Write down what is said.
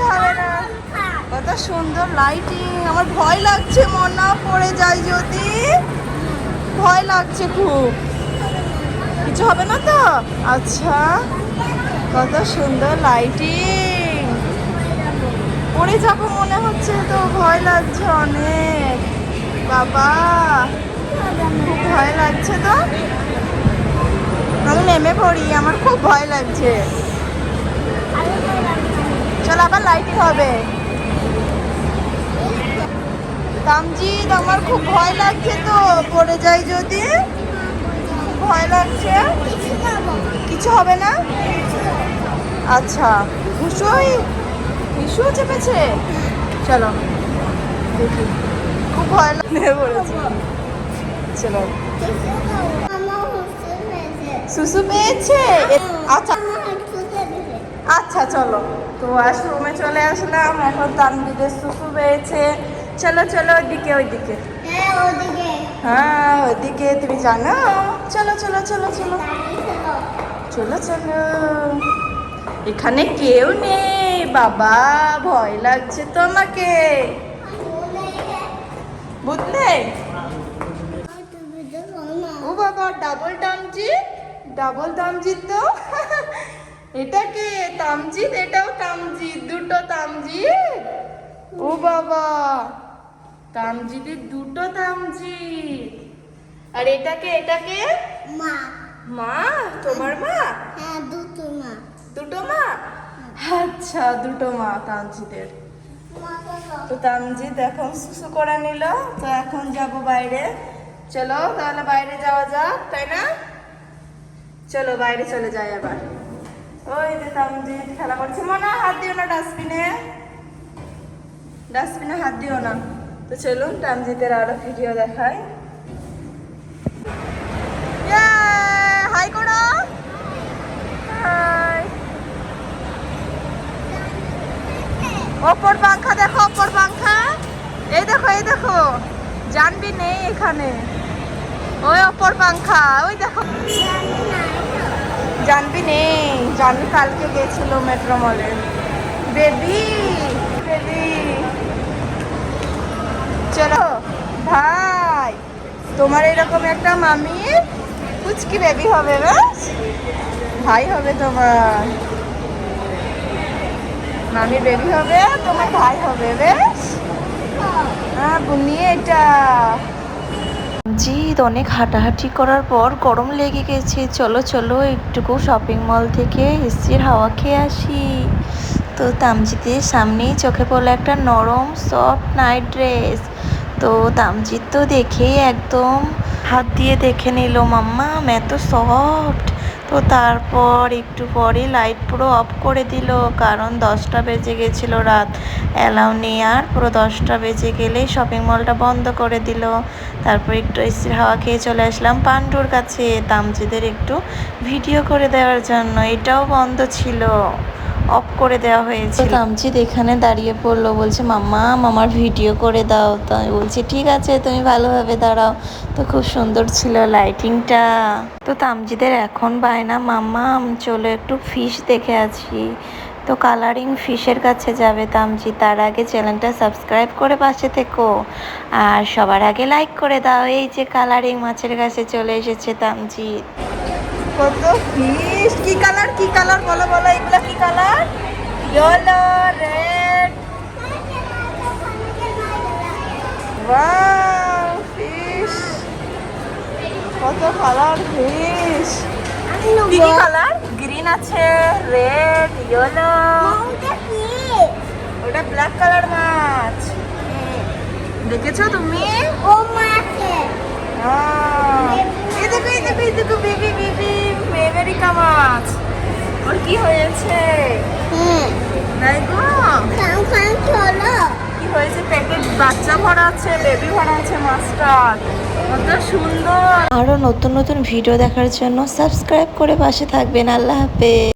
কিচ্ছু হবে না। কত সুন্দর লাইটিং। আমার ভয় লাগছে, মনা পড়ে যায় যদি। ভয় লাগছে খুব। কিছু হবে না তো? আচ্ছা, কত সুন্দর লাইটিং। পড়ে যাবো মনে হচ্ছে তো, ভয় লাগছে অনেক। বাবা, খুব ভয় লাগছে তো। আমি নেমে পড়ি, আমার খুব ভয় লাগছে। চল, আবার লাইটিং হবে। তামজিৎ, আমার খুব ভয় লাগছে তো, পড়ে যাই যদি। ভয় লাগছে। কিছু হবে না? আচ্ছা, হিসু চেপেছে। চলো দেখি, খুব ভয় লাগে পড়েছে। চলো, সুসু পেয়েছে। আচ্ছা আচ্ছা, চলো। তো আশ্রমে চলে আসলাম, এখন তানভীরের সুসু পেয়েছে। চলো চলো, ওইদিকে ওইদিকে। হ্যাঁ, ওইদিকে তুমি জানো। চলো চলো চলো চলো চলো চলো। এখানে কেউ নেই বাবা, ভয় লাগছে তো আমাকে। ভূত নেই? ও বাবা, ডাবল তামজিৎ তো। এটা কে? তামজিৎ, এটাও তামজিৎ, দুটো তামজিৎ। ও বাবা, তামজিদের দুটো তামজিৎ। আর এটাকে মা। মা? তোমার মা? হ্যাঁ, দুটো মা। আচ্ছা, দুটো মা তামজিদের। তো তামজিৎ এখন সুসু করে নিল, তো এখন যাব বাইরে। চলো তাহলে বাইরে যাওয়া যাক, তাই না? চলো বাইরে চলে যাই আবার। ওই যে তামজিৎ খেলা করছে। মনা, হাত দিও না ডাস্টবিনে, হাত দিও না। তো চলুন তামজিদের আরো ভিডিও দেখাই। হাই করো। হাই। ওপর পাংখা দেখো, ওপর পাংখা। এই দেখো, এই দেখো, জানবি নেই এখানে। ওই ওপর পাংখা, ওই দেখো। জানবি নেই, জানবি কালকে গেছিল মেট্রো মলে। বেবি, চলো ভাই, তোমার এরকম একটা মামি কুচকি বেবি হবে, বেশ ভাই হবে তোমার। মামি বেবি হবে, তোমার ভাই হবে, বেশ। হ্যাঁ বুনি, এটা জিৎ অনেক হাঁটাহাঁটি করার পর গরম লেগে গেছে। চলো চলো, একটুকু শপিং মল থেকে এসির হাওয়া খেয়ে আসি। তো তামজিদের সামনেই চোখে পড়লো একটা নরম সফট নাইট ড্রেস। তো তামজিৎ তো দেখেই একদম হাত দিয়ে দেখে নিল, মাম্মা এত সফট। তো তারপর একটু পরে লাইট পুরো অফ করে দিল, কারণ 10টা বেজে গেছিলো রাত, অ্যালাউ নেই আর। পুরো 10টা বেজে গেলেই শপিং মলটা বন্ধ করে দিল। তারপর একটু এসির হাওয়া খেয়ে চলে আসলাম পান্ডুর কাছে তামজিদের একটু ভিডিও করে দেওয়ার জন্য। এটাও বন্ধ ছিল, অফ করে দেওয়া হয়েছে। তামজিদ এখানে দাঁড়িয়ে পড়লো, বলছে মাম্মা আমার ভিডিও করে দাও। তো আমি বলছি ঠিক আছে, তুমি ভালোভাবে দাঁড়াও। তো খুব সুন্দর ছিল লাইটিংটা। তো তামজিদের এখন বায়না, মাম্মা চলো একটু ফিশ দেখে আছি। তো কালারিং ফিশের কাছে যাবে তামজিদ। তার আগে চ্যানেলটা সাবস্ক্রাইব করে পাশে থেকো, আর সবার আগে লাইক করে দাও। এই যে কালারিং মাছের কাছে চলে এসেছে তামজিদ। কত ফিশ! কি কালার বলো বলো, এগুলো কি colour? Yellow, red. Wow, fish! কত কালার ফিশ! কি কালার? গ্রিন আছে, রেড, ইয়েলো। ওটা ব্ল্যাক কালার মাছ। দেখেছো তুমি? ও মাছে। এই দেখো, এই দেখো, এই দেখো, বেবি মেভেরিকা মাছ। ওর কি হয়েছে? নাই গো, কি হয়েছে? পেটে বাচ্চা ভরা আছে, বেবি ভরা আছে মাছটার। কত সুন্দর। আরো নতুন নতুন ভিডিও দেখার জন্য সাবস্ক্রাইব করে পাশে থাকবেন। আল্লাহ হাফেজ।